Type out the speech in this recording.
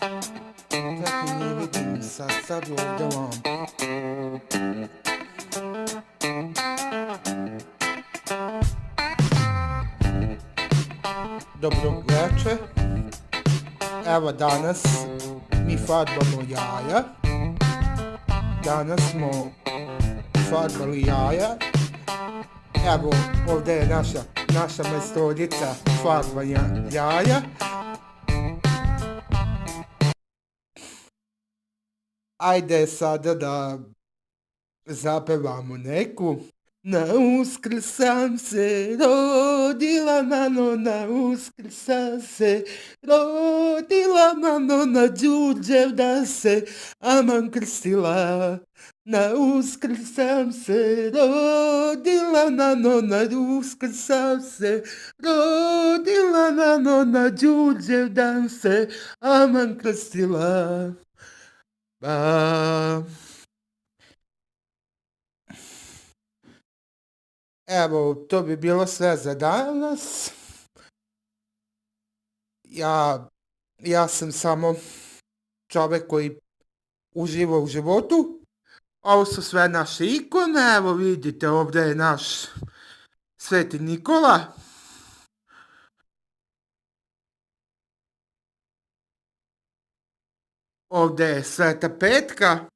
Čak i ne vidim sad ovdje vam. Dobro večer. Evo danas mi farbamo jaja. Danas smo farbali jaja. Evo ovdje je naša majstorica farbanja jaja. Ajde sada da zapevamo neku. Na Uskrs sam se rodila, mano, na Uskrs sam se rodila, mano, na Đurđevdan se aman krstila. Na Uskrs sam se rodila, mano, na Uskrs sam se rodila, mano, na Đurđevdan se aman krstila. Evo, to bi bilo sve za danas. Ja sam samo čovek koji uživa u životu. Ovo su sve naše ikone. Evo vidite, ovdje je naš Sveti Nikola. Ovdje je Sveta Petka.